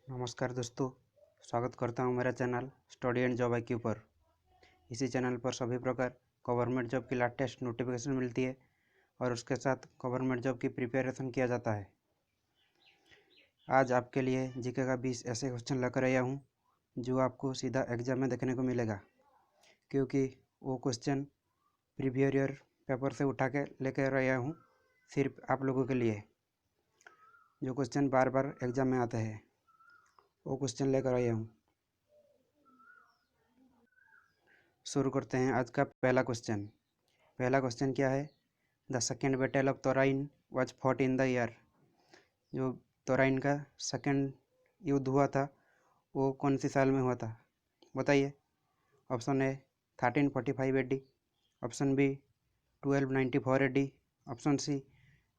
नमस्कार दोस्तों, स्वागत करता हूं मेरा channel study and job IQ पर। इसी चैनल पर सभी प्रकार गवर्नमेंट जॉब की लेटेस्ट नोटिफिकेशन मिलती है और उसके साथ गवर्नमेंट जॉब की प्रिपरेशन किया जाता है। आज आपके लिए जीके का 20 ऐसे क्वेश्चन लेकर आया हूं जो आपको सीधा एग्जाम में देखने को मिलेगा, क्योंकि वो क्वेश्चन प्रीवियस ईयर पेपर से उठा के लेकर आया हूँ सिर्फ आप लोगों के लिए। जो क्वेश्चन बार बार एग्जाम में आते हैं वो क्वेश्चन लेकर आया हूँ। शुरू करते हैं आज का पहला क्वेश्चन। पहला क्वेश्चन क्या है? The second battle of Tarain was fought in the year. जो तोराइन का सेकेंड युद्ध हुआ था वो कौन सी साल में हुआ था, बताइए। Option A 1345 AD, option B 1294 AD, option C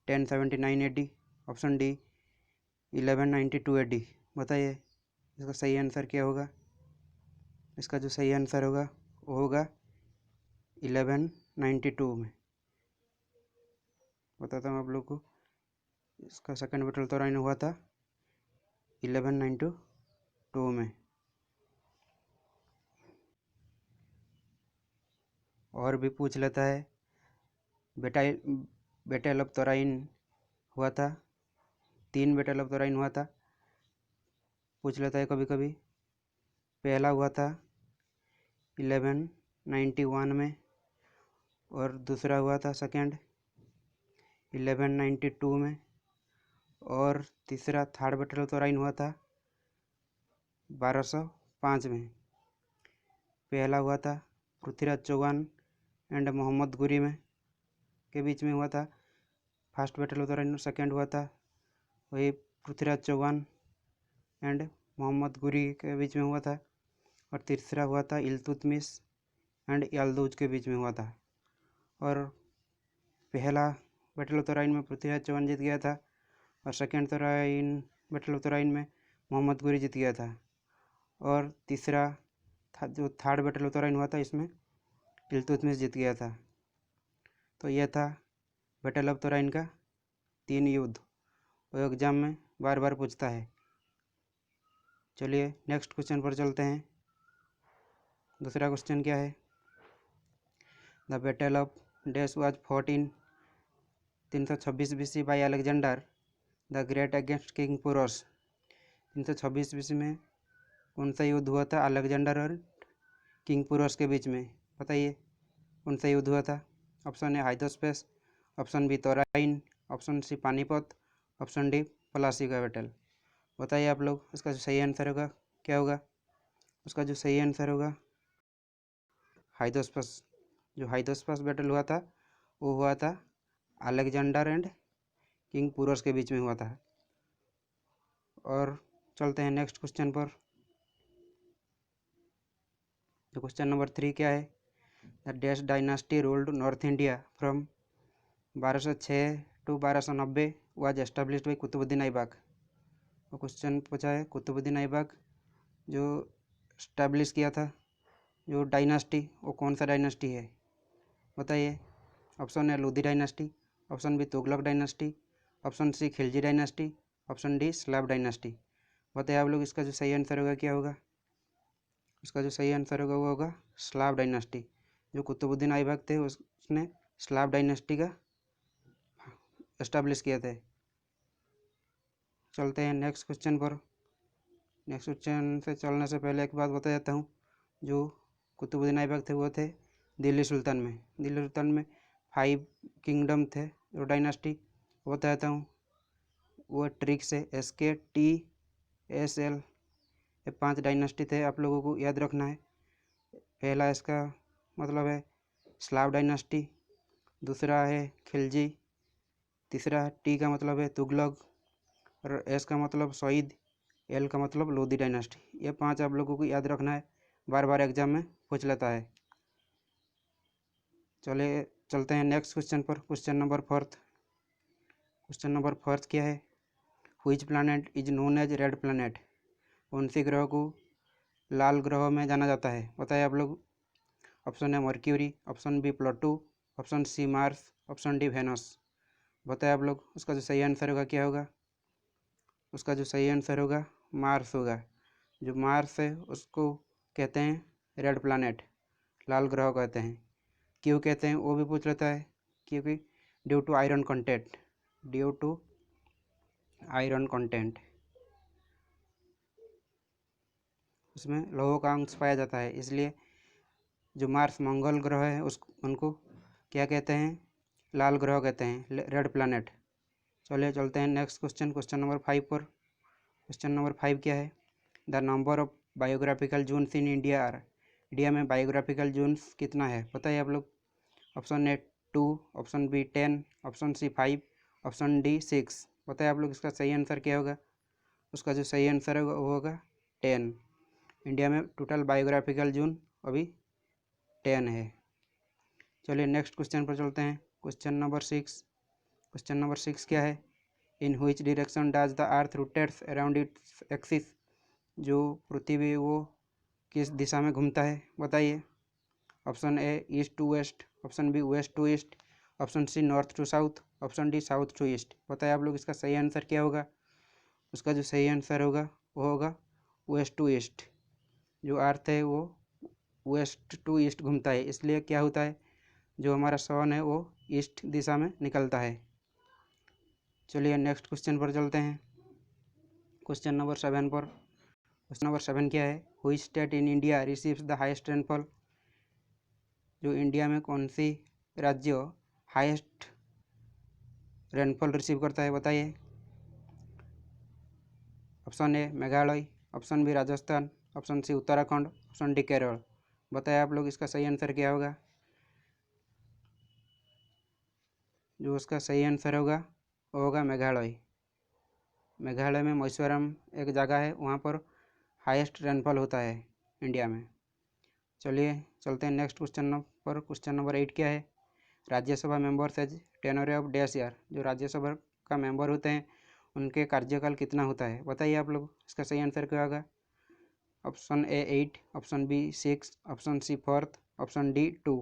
1079 AD, option D 1192 AD। बताइए इसका सही आंसर क्या होगा। इसका जो सही आंसर होगा वो होगा 1192 में। बताता हूँ आप लोग को, इसका सेकेंड बैटल तोराइन हुआ था 1192 में। और भी पूछ लेता है। बैटल ऑफ तोराइन हुआ था, 3 बैटल ऑफ तोराइन हुआ था, पूछ लेता है कभी कभी। पहला हुआ था 1191 में और दूसरा हुआ था सेकेंड 1192 में और तीसरा थर्ड बैटल ऑफ तोराइन हुआ था 1205 में। पहला हुआ था पृथ्वीराज चौहान एंड मोहम्मद गुरी में के बीच में हुआ था। फर्स्ट बैटल ऑफ तोराइन सेकेंड हुआ था वही पृथ्वीराज चौहान एंड मोहम्मद गुरी के बीच में हुआ था और तीसरा हुआ था इल्तुतमिश एंड याल्दुज के बीच में हुआ था। और पहला बैटल ऑफ तोराइन में पृथ्वीराज चौहान जीत गया था और सेकेंड बैटल ऑफ तोराइन में मोहम्मद गुरी जीत गया था और तीसरा जो थर्ड बैटल ऑफ तोराइन हुआ था इसमें इल्तुतमिश जीत गया था। तो यह था बैटल ऑफ तोराइन का 3 युद्ध, वो एग्जाम में बार बार पूछता है। चलिए नेक्स्ट क्वेश्चन पर चलते हैं। दूसरा क्वेश्चन क्या है? The battle of dash was fought in 326 BC by Alexander the Great against king Porus. 326 BC में कौन सा युद्ध हुआ था अलेक्जेंडर और किंग पुरस के बीच में? बताइए कौन सा युद्ध हुआ था। Option A Hydaspes, option B Tarain, option C Panipat, option D Plassey का बैटल। बताइए आप लोग इसका जो सही आंसर होगा क्या होगा। उसका जो सही आंसर होगा हाइदोस्पस। जो हाइदोस्पस बैटल हुआ था वो हुआ था अलेक्जेंडर एंड किंग पुरस के बीच में हुआ था। और चलते हैं नेक्स्ट क्वेश्चन पर। तो क्वेश्चन नंबर 3 क्या है? The dash dynasty ruled north India from 1206 to 1290 was established by Qutubuddin Aibak. वो क्वेश्चन पूछा है कुतुबुद्दीन ऐबक जो इस्टेब्लिश किया था जो डायनास्टी, वो कौन सा डायनास्टी है, बताइए। Option A Lodhi dynasty, option B Tughlaq dynasty, option C Khilji dynasty, option D slave dynasty. बताइए आप लोग इसका जो सही आंसर होगा क्या होगा। इसका जो सही आंसर होगा वो होगा स्लाव डायनास्टी। जो कुतुबुद्दीन ऐबक थे उसने स्लाव डायनास्टी का एस्टेब्लिश किया थे। चलते हैं नेक्स्ट क्वेश्चन पर। नेक्स्ट क्वेश्चन से चलने से पहले एक बात बता देता हूँ। जो कुतुबुद्दीन ऐबक थे वो थे दिल्ली सुल्तान में। दिल्ली सुल्तान में 5 किंगडम थे जो डायनास्टी, वो बता देता हूँ। वो ट्रिक से SKTSL ये 5 डायनास्टी थे, आप लोगों को याद रखना है। पहला इसका मतलब है स्लाव डायनास्टी, दूसरा है खिलजी, तीसरा टी का मतलब है तुगलक और एस का मतलब सईद, एल का मतलब लोधी डायनास्टी। ये 5 आप लोगों को याद रखना है, बार बार एग्जाम में पूछ लेता है। चलिए चलते हैं नेक्स्ट क्वेश्चन पर। Question number 4। क्वेश्चन नंबर 4 क्या है? Which planet is known as red planet. कौन सी ग्रह को लाल ग्रह में जाना जाता है, बताइए आप लोग। ऑप्शन है Mercury, option B Pluto, option C Mars, option D Venus. बताइए आप लोग उसका जो सही आंसर होगा क्या होगा। उसका जो सही आंसर होगा मार्स होगा। जो मार्स है उसको कहते हैं रेड प्लैनेट, लाल ग्रह कहते हैं। क्यों कहते हैं वो भी पूछ लेता है, क्योंकि due to iron content, due to iron content, उसमें लोहों का अंश पाया जाता है, इसलिए जो मार्स मंगल ग्रह है उनको क्या कहते हैं, लाल ग्रह कहते हैं, रेड प्लैनेट। चलिए चलते हैं नेक्स्ट क्वेश्चन, क्वेश्चन नंबर 5 पर। क्वेश्चन नंबर 5 क्या है, the number of biographical zones in India are. India में बायोग्राफिकल जोन्स कितना है बताइए आप लोग। Option A 2, option B 10, option C 5, option D 6। बताइए आप लोग इसका सही आंसर क्या होगा। उसका जो सही आंसर होगा वो होगा 10। इंडिया में टोटल बायोग्राफिकल जोन अभी 10 है। चलिए नेक्स्ट क्वेश्चन पर चलते हैं, क्वेश्चन नंबर 6। क्वेश्चन नंबर 6 क्या है, in which direction does the earth rotates around its axis. जो पृथ्वी वो किस दिशा में घूमता है बताइए। Option A east to west, option B west to east, option C north to south, option D south to east. बताइए आप लोग इसका सही आंसर क्या होगा। उसका जो सही आंसर होगा वो होगा वेस्ट टू ईस्ट। जो अर्थ है वो वेस्ट टू ईस्ट घूमता है, इसलिए क्या होता है, जो हमारा सन है वो ईस्ट दिशा में निकलता है। चलिए नेक्स्ट क्वेश्चन पर चलते हैं, क्वेश्चन नंबर 7 पर। क्वेश्चन नंबर 7 क्या है, which state in India receives the highest rainfall. जो इंडिया में कौन सी राज्य हाईएस्ट रेनफॉल रिसीव करता है बताइए। Option A Meghalaya, option B Rajasthan, option C Uttarakhand, option D Kerala. बताइए आप लोग इसका सही आंसर क्या होगा। जो उसका सही आंसर होगा वो होगा मेघालय। मेघालय में मैसूरम एक जगह है, वहाँ पर हाईएस्ट रेनफॉल होता है इंडिया में। चलिए चलते हैं नेक्स्ट क्वेश्चन पर। क्वेश्चन नंबर 8 क्या है, Rajya Sabha members as tenure of dash year. जो राज्यसभा का मेंबर होते हैं उनके कार्यकाल कितना होता है बताइए आप लोग। इसका सही आंसर क्या होगा। Option A 8, option B 6, option C 4, option D 2।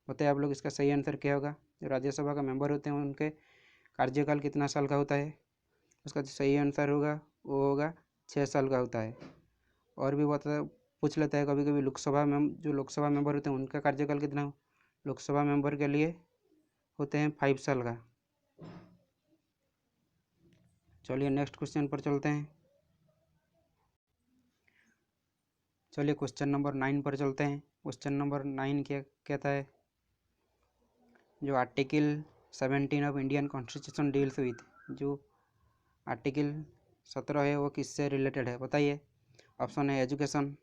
बताइए आप लोग इसका सही आंसर क्या होगा। जो राज्यसभा का मेंबर होते हैं उनके कार्यकाल कितना साल का होता है। उसका जो सही आंसर होगा वो होगा 6 साल का होता है। और भी बता पूछ लेता है कभी कभी लोकसभा में, जो लोकसभा मेंबर होते हैं उनका कार्यकाल कितना हो। लोकसभा मेंबर के लिए होते हैं 5 साल का। चलिए नेक्स्ट क्वेश्चन पर चलते हैं। चलिए क्वेश्चन नंबर 9 पर चलते हैं। क्वेश्चन नंबर 9 क्या कहता है, जो article 17 of Indian constitution deals with. जो आर्टिकल 17 है वो किससे रिलेटेड है बताइए। ऑप्शन है education,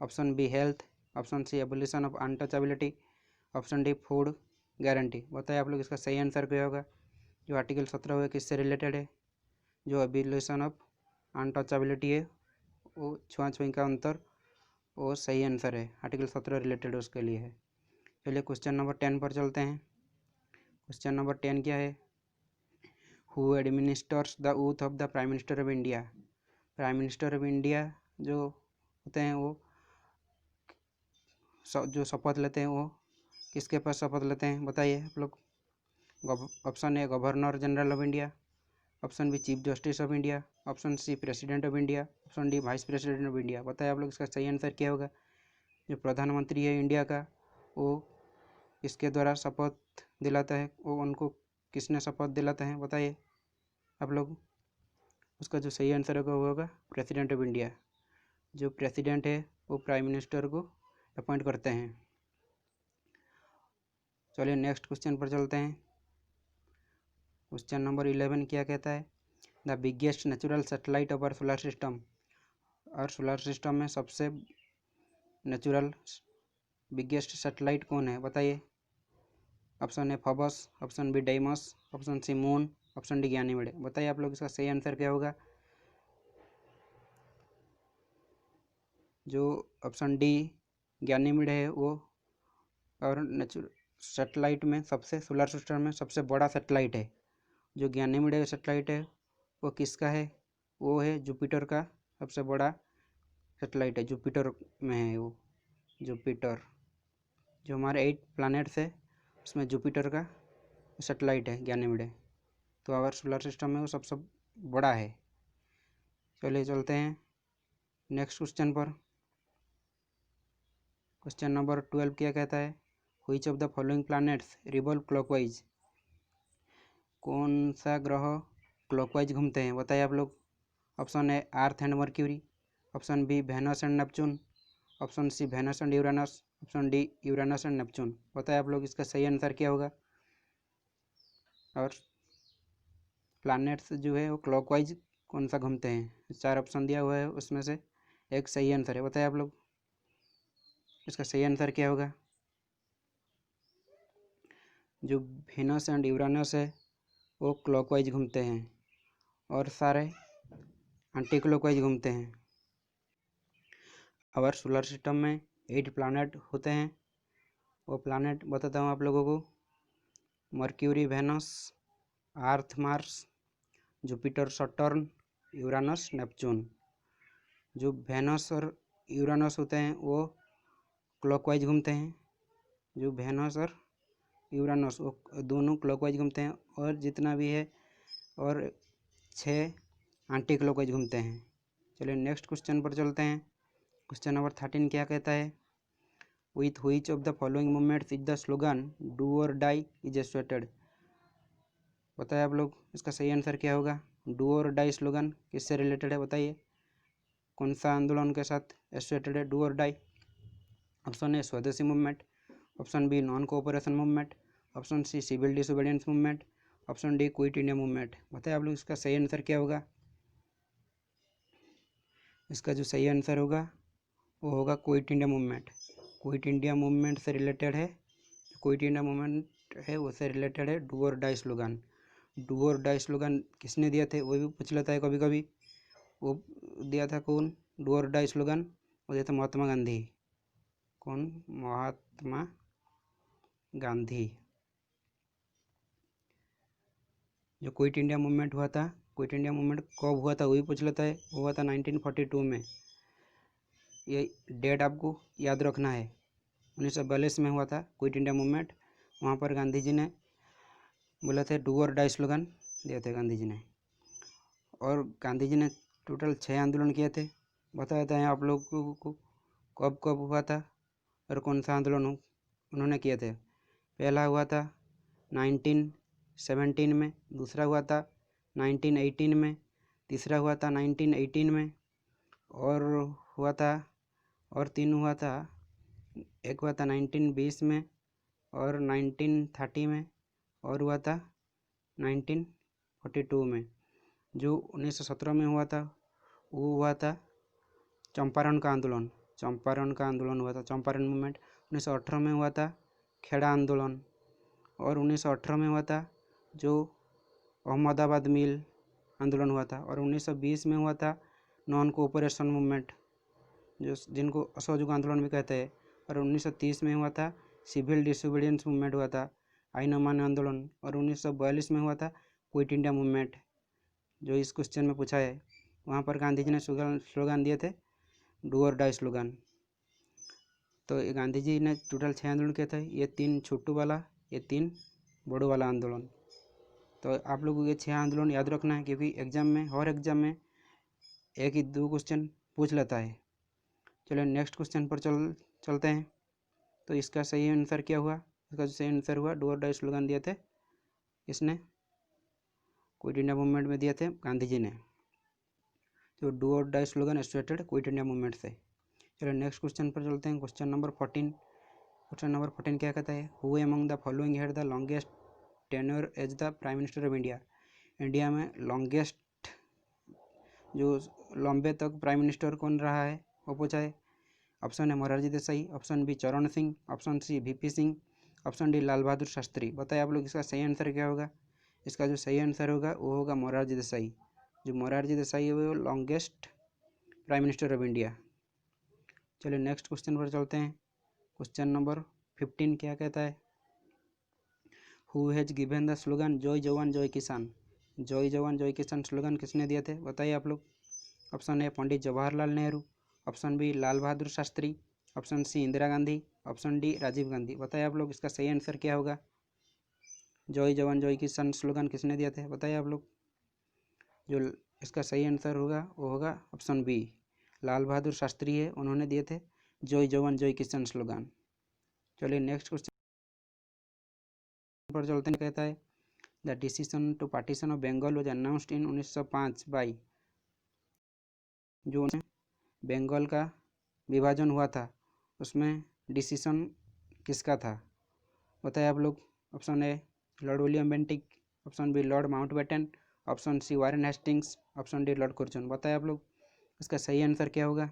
option B health, option C abolition of untouchability, option D food guarantee. बताइए आप लोग इसका सही आंसर क्या होगा। जो आर्टिकल 17 है किससे रिलेटेड है। जो एबोलिशन ऑफ अनटचेबिलिटी है वो छुआछूत का अंतर, वो सही आंसर है। आर्टिकल 17 रिलेटेड उसके लिए है। चलिए क्वेश्चन नंबर 10 पर चलते हैं। क्वेश्चन नंबर 10 क्या है, who administers the oath of the prime minister of India. Prime minister of India जो होते हैं वो जो शपथ लेते हैं वो किसके पास शपथ लेते हैं बताइए आप लोग। Option A governor general of India, option B chief justice of India, option C president of India, option D vice president of India. बताइए आप लोग इसका सही आंसर क्या होगा। जो प्रधानमंत्री है इंडिया का वो इसके द्वारा शपथ दिलाता है, वो उनको किसने शपथ दिलाता है बताइए आप लोग। उसका जो सही आंसर होगा वो होगा प्रेसिडेंट ऑफ इंडिया। जो प्रेसिडेंट है वो प्राइम मिनिस्टर को अपॉइंट करते हैं। चलिए नेक्स्ट क्वेश्चन पर चलते हैं। क्वेश्चन नंबर 11 क्या कहता है, the biggest natural satellite of our solar system. और सोलर सिस्टम में सबसे नेचुरल बिगेस्ट सैटेलाइट कौन है बताइए। Option A Phobos, option B Deimos, option C moon, option D Ganymede. बताइए आप लोग इसका सही आंसर क्या होगा। जो ऑप्शन डी गैनीमेड है वो और नेचुरल सैटेलाइट में सबसे सोलर सिस्टम में सबसे बड़ा सैटेलाइट है। जो गैनीमेड सैटेलाइट है वो किसका है, वो है जुपिटर का सबसे बड़ा सैटेलाइट है। जुपिटर में है वो, जुपिटर। जो हमारे 8 प्लैनेट्स है उसमें जुपिटर का सैटेलाइट है गैनीमेड। तो आवर सोलर सिस्टम में वो सबसे बड़ा है। चलिए चलते हैं नेक्स्ट क्वेश्चन पर। क्वेश्चन नंबर 12 क्या कहता है, which of the following planets revolve clockwise. कौन सा ग्रह क्लॉकवाइज घूमते हैं, बताइए आप लोग। Option A earth and Mercury, option B Venus and Neptune, option C Venus and Uranus, option D Uranus and Neptune. बताइए आप लोग इसका सही आंसर क्या होगा। और प्लैनेट्स जो है वो क्लॉकवाइज कौन सा घूमते हैं, 4 ऑप्शन दिया हुआ है, उसमें से एक सही आंसर है। बताइए आप लोग इसका सही आंसर क्या होगा। जो वेनस एंड यूरेनस है वो क्लॉकवाइज घूमते हैं और सारे एंटी क्लॉकवाइज घूमते हैं। और सोलर सिस्टम में 8 प्लैनेट होते हैं। वो प्लैनेट बताता हूँ आप लोगों को। Mercury Venus, Earth Mars, Jupiter Saturn, Uranus Neptune. जो वेनस और यूरानस होते हैं वो क्लॉकवाइज घूमते हैं। जो वेनस और यूरानस वो दोनों क्लॉकवाइज घूमते हैं और जितना भी है और 6 एंटी क्लॉकवाइज घूमते हैं। चलिए नेक्स्ट क्वेश्चन पर चलते हैं। क्वेश्चन नंबर 13 क्या कहता है, with which of the following movements is the slogan do और डाई इज एसोसिएटेड। बताइए आप लोग इसका सही आंसर क्या होगा। डू और डाई स्लोगन किससे रिलेटेड है, बताइए कौन सा आंदोलन के साथ एसोसिएटेड है डू और die. Option A swadeshi movement, option B non cooperation movement, option C civil disobedience movement, option D quit India movement. बताइए आप लोग इसका सही आंसर क्या होगा। इसका जो सही आंसर होगा वो होगा quit India movement. Quit India movement से रिलेटेड है, क्विट इंडिया मूवमेंट है उससे रिलेटेड है डू और डाई स्लोगन। डू और डाई स्लोगन किसने दिए थे वो भी पूछ लेता है कभी कभी। वो दिया था कौन, डू और डाई स्लोगन वो दिया था महात्मा गांधी। कौन, महात्मा गांधी। जो क्विट इंडिया मूवमेंट हुआ था, क्विट इंडिया मूवमेंट कब हुआ था वो भी पूछ लेता है। वो हुआ था 1942 में। ये डेट आपको याद रखना है। 1942 में हुआ था क्विट इंडिया मूवमेंट। वहाँ पर गांधी जी ने बोले थे डू और डाई स्लोगन दिए थे गांधी जी ने। और गांधी जी ने टोटल 6 आंदोलन किए थे। बताया था आप लोगों को कब कब हुआ था और कौन सा आंदोलन उन्होंने किए थे। पहला हुआ था 1917 में, दूसरा हुआ था 1918 में, तीसरा हुआ था 1918 में और हुआ था और 3 हुआ था। एक हुआ था 1920 में और 1930 में और हुआ था 1942 में। जो 1917 में हुआ था वो हुआ था चंपारण का आंदोलन। चंपारण का आंदोलन हुआ था, चंपारण मूवमेंट। 1918 में हुआ था खेड़ा आंदोलन और 1918 में हुआ था जो अहमदाबाद मिल आंदोलन हुआ था। और 1920 में हुआ था नॉन कोऑपरेशन मूवमेंट जो जिनको असहयोग आंदोलन भी कहते हैं। और 1930 में हुआ था सिविल डिसोबीडियंस मूवमेंट हुआ था, आईन अमान्य आंदोलन। और 1942 में हुआ था क्विट इंडिया मूवमेंट जो इस क्वेश्चन में पूछा है। वहाँ पर गांधी जी ने स्लोगन दिए थे डू और डाई स्लोगन। तो गांधी जी ने टोटल 6 आंदोलन किए थे, ये 3 छोटू वाला, ये 3 बड़ों वाला आंदोलन। तो आप लोगों को ये 6 आंदोलन याद रखना है क्योंकि एग्जाम में, हर एग्जाम में एक ही 2 क्वेश्चन पूछ लेता है। चलिए नेक्स्ट क्वेश्चन पर चलते हैं। तो इसका सही आंसर क्या हुआ। इसका जो सही आंसर हुआ डू और डाई स्लोगन दिए थे इसने क्विट इंडिया मूवमेंट में दिए थे गांधी जी ने। तो डू और die slogan associated quit India movement से। चलिए नेक्स्ट क्वेश्चन पर चलते हैं। Question number 14। क्वेश्चन नंबर 14 क्या कहता है, who among the following had the longest tenure as the prime minister of India. India में लॉन्गेस्ट जो लंबे तक प्राइम मिनिस्टर कौन रहा है वो पूछा है। ऑप्शन है Morarji Desai, option B Charan Singh, option C VP Singh, option D Lal Bahadur Shastri. बताइए आप लोग इसका सही आंसर क्या होगा। इसका जो सही आंसर होगा वो होगा मोरारजी देसाई। जो मोरारजी देसाई है वो longest prime minister of India. चलिए नेक्स्ट क्वेश्चन पर चलते हैं। क्वेश्चन नंबर 15 क्या कहता है, who has given the slogan जय जवान जय किसान। जय जवान जय किसान स्लोगन किसने दिए थे बताइए आप लोग। Option A Pandit Jawaharlal Nehru, option B Lal Bahadur Shastri, option C Indira Gandhi, option D Rajiv Gandhi. बताइए आप लोग इसका सही आंसर क्या होगा। जय जवान जय किसान स्लोगन किसने दिए थे बताइए आप लोग। जो इसका सही आंसर होगा वो होगा ऑप्शन बी, लाल बहादुर शास्त्री है, उन्होंने दिए थे जय जवान जय किसान स्लोगान। चलिए नेक्स्ट क्वेश्चन पर चलते हैं। कहता है the decision to partition of Bengal was announced in 1905 by, जो बंगाल का विभाजन हुआ था उसमें डिसीजन किसका था, बताइए आप लोग। Option A Lord William Bentinck, option B Lord Mountbatten, option C Warren Hastings, option D Lord Curzon. बताइए आप लोग इसका सही आंसर क्या होगा।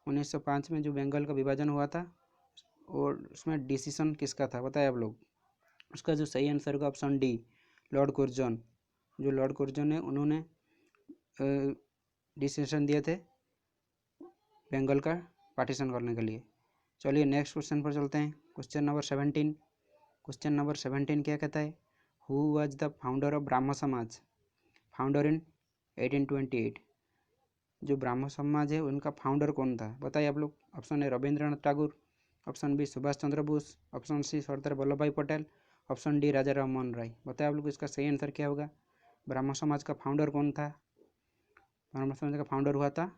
1905 में जो बंगाल का विभाजन हुआ था और उसमें डिसीजन किसका था, बताइए आप लोग। उसका जो सही आंसर होगा ऑप्शन डी, लॉर्ड कुर्जन। जो लॉर्ड कुर्जन है उन्होंने डिसीजन दिए थे बंगाल का पार्टीशन करने के लिए। चलिए नेक्स्ट क्वेश्चन पर चलते हैं। Question number 17। क्वेश्चन नंबर 17 क्या कहता है, who was the founder of ब्राह्मण समाज, फाउंडर इन 1828। जो ब्राह्मण समाज है उनका फाउंडर कौन था, बताइए आप लोग। Option A Rabindranath Tagore, option B Subhash Chandra Bose, option C Sardar Vallabh Bhai Patel, option D Raja Rammohan Roy. बताइए आप लोग इसका सही आंसर क्या होगा। ब्राह्मण समाज का फाउंडर कौन था। ब्राह्मण समाज का फाउंडर हुआ था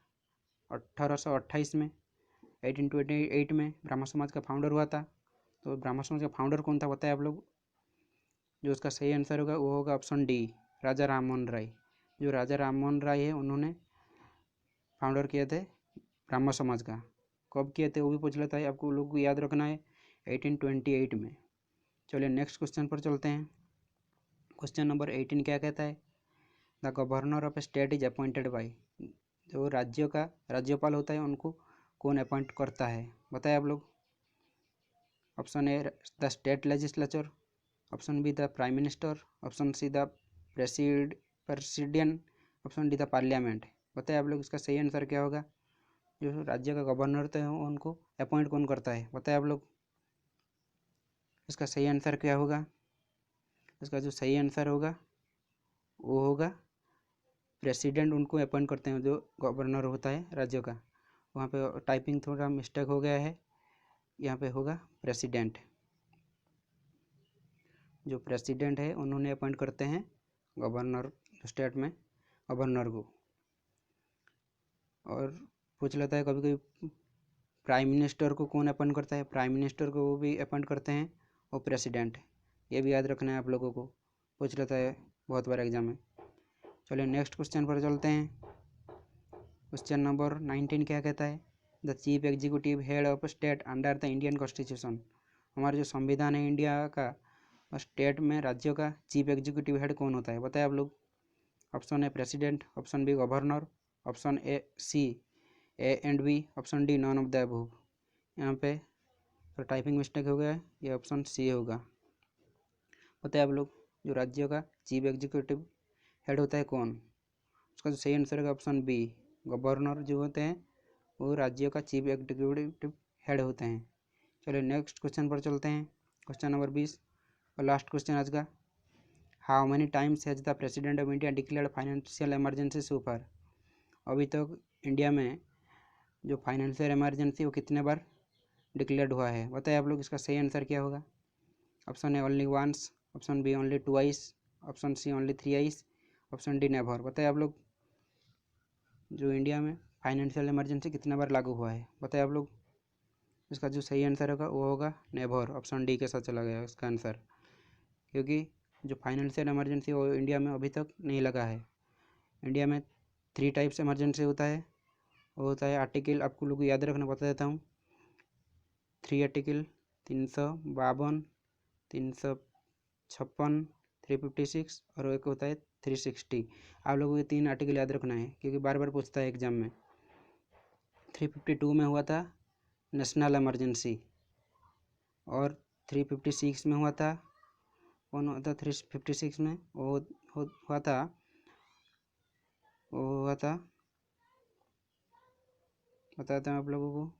1828 में, 1828 में ब्राह्मण समाज का फाउंडर हुआ था। तो ब्राह्मण समाज का फाउंडर कौन था, बताइए आप लोग। जो उसका सही आंसर होगा वो होगा ऑप्शन डी, राजा राममोहन राय। जो राजा राममोहन राय है उन्होंने फाउंडर किए थे ब्राह्मण समाज का। कब किए थे वो भी पूछ लेता है, आपको लोग को याद रखना है 1828 में। चलिए नेक्स्ट क्वेश्चन पर चलते हैं। क्वेश्चन नंबर 18 क्या कहता है, the governor of state is appointed by. जो राज्य का राज्यपाल होता है उनको कौन अपॉइंट करता है, बताए आप लोग। Option A the state legislature, option be the prime minister, option see the president, option D the parliament. बताए आप लोग इसका सही आंसर क्या होगा। जो राज्य का गवर्नर होता है उनको अपॉइंट कौन करता है, बताए आप लोग। इसका सही आंसर क्या होगा। इसका जो सही आंसर होगा वो होगा प्रेसिडेंट, उनको अपॉइंट करते हैं जो गवर्नर होता है राज्य का। वहाँ पे टाइपिंग थोड़ा मिस्टेक हो गया है, यहाँ पे होगा प्रेसिडेंट। जो प्रेसिडेंट है उन्होंने अपॉइंट करते हैं गवर्नर, स्टेट में गवर्नर को। और पूछ लेता है कभी कभी प्राइम मिनिस्टर को कौन अपॉइंट करता है, प्राइम मिनिस्टर को वो भी अपॉइंट करते हैं और प्रेसिडेंट। ये भी याद रखना है आप लोगों को, पूछ लेता है बहुत बार एग्जाम में। चलिए नेक्स्ट क्वेश्चन पर चलते हैं। क्वेश्चन नंबर 19 क्या कहता है, the chief executive head of state under the Indian constitution. हमारा जो संविधान है इंडिया का, स्टेट में राज्यों का चीफ एग्जीक्यूटिव हेड कौन होता है, बताए आप लोग। Option A president, option B governor, option A C A and B, option D none of the above. यहाँ पे तो टाइपिंग मिस्टेक हो गया है, ये ऑप्शन सी होगा। बताए आप लोग जो राज्यों का चीफ एग्जीक्यूटिव हेड होता है कौन, उसका जो सही आंसर है ऑप्शन बी, गवर्नर जो होते हैं वो राज्यों का चीफ एग्जीक्यूटिव हेड होते हैं। चलिए नेक्स्ट क्वेश्चन पर चलते हैं। क्वेश्चन नंबर 20 और लास्ट क्वेश्चन आज का, how many times has the president of India declared financial emergency so far. अभी तक इंडिया में जो फाइनेंशियल इमरजेंसी वो कितने बार डिक्लेयर्ड हुआ है, बताइए आप लोग। इसका सही आंसर क्या होगा। Option A only once, option B only twice, option C only thrice, option D never. बताइए आप लोग जो इंडिया में फाइनेंशियल इमरजेंसी कितने बार लागू हुआ है, बताइए आप लोग। इसका जो सही आंसर होगा वो होगा नेवर, ऑप्शन डी के साथ चला गया इसका आंसर। क्योंकि जो फाइनेंशियल इमरजेंसी वो इंडिया में अभी तक नहीं लगा है। इंडिया में 3 टाइप्स इमरजेंसी होता है, वो होता है आर्टिकल, आपको लोग याद रखना, बता देता हूँ। 3 आर्टिकल 352, 356, 356 और एक होता है 360। आप लोगों को 3 आर्टिकल याद रखना है क्योंकि बार बार पूछता है एग्जाम में। 352 में हुआ था नेशनल इमरजेंसी, और 356 में हुआ था, कौन हुआ था 356 में, वो हुआ था बताता हूँ आप लोगों को।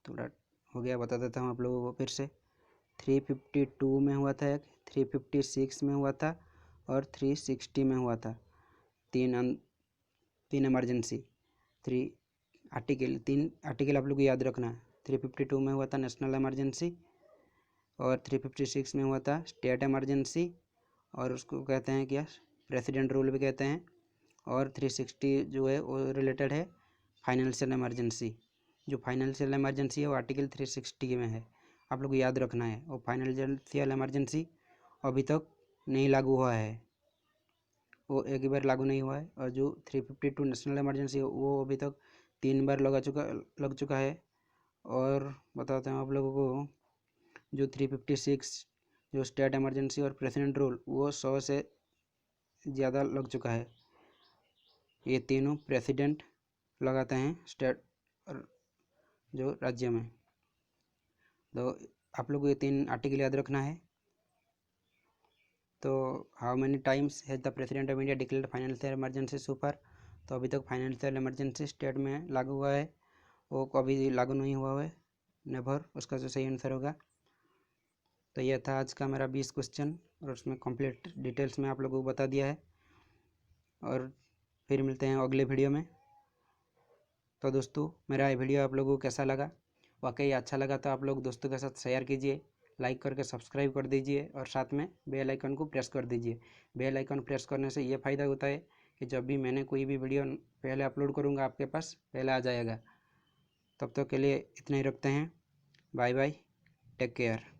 थोड़ा हो गया, बता देता हूँ आप लोगों को फिर से। 352 में हुआ था एक, 356 में हुआ था और 360 में हुआ था। तीन इमरजेंसी, 3 आर्टिकल, 3 आर्टिकल आप लोग को याद रखना है। 352 में हुआ था नेशनल इमरजेंसी, और 356 में हुआ था स्टेट इमरजेंसी, और उसको कहते हैं क्या, प्रेसिडेंट रूल भी कहते हैं। और 360 जो है वो रिलेटेड है फाइनेंशियल इमरजेंसी। जो फाइनेंशियल इमरजेंसी है वो आर्टिकल 360 में है, आप लोग को याद रखना है। और फाइनेंशियल इमरजेंसी अभी तक नहीं लागू हुआ है, वो एक ही बार लागू नहीं हुआ है। और जो 352 नेशनल इमरजेंसी है वो अभी तक 3 बार लग चुका है। और बताते हैं आप लोगों को, जो 356 जो स्टेट इमरजेंसी और प्रेसिडेंट रूल वो 100 से ज़्यादा लग चुका है। ये तीनों प्रेसिडेंट लगाते हैं स्टेट और जो राज्य में। तो आप लोग को ये 3 आर्टिकल याद रखना है। तो how many times has the president of India declared financial emergency so far. तो अभी तक फाइनेंशियल इमरजेंसी स्टेट में लागू हुआ है, वो कभी लागू नहीं हुआ है, नेवर, उसका जो सही आंसर होगा। तो यह था आज का मेरा 20 क्वेश्चन, और उसमें कंप्लीट डिटेल्स में आप लोगों को बता दिया है। और फिर मिलते हैं अगले वीडियो में। तो दोस्तों मेरा ये वीडियो आप लोगों को कैसा लगा, वाकई अच्छा लगा तो आप लोग दोस्तों के साथ शेयर कीजिए, लाइक करके सब्सक्राइब कर दीजिए, और साथ में बेल आइकन को प्रेस कर दीजिए। बेल आइकन प्रेस करने से ये फ़ायदा होता है कि जब भी मैंने कोई भी वीडियो पहले अपलोड करूँगा आपके पास पहले आ जाएगा। तब तक के लिए इतना ही रखते हैं, बाय बाय, टेक केयर।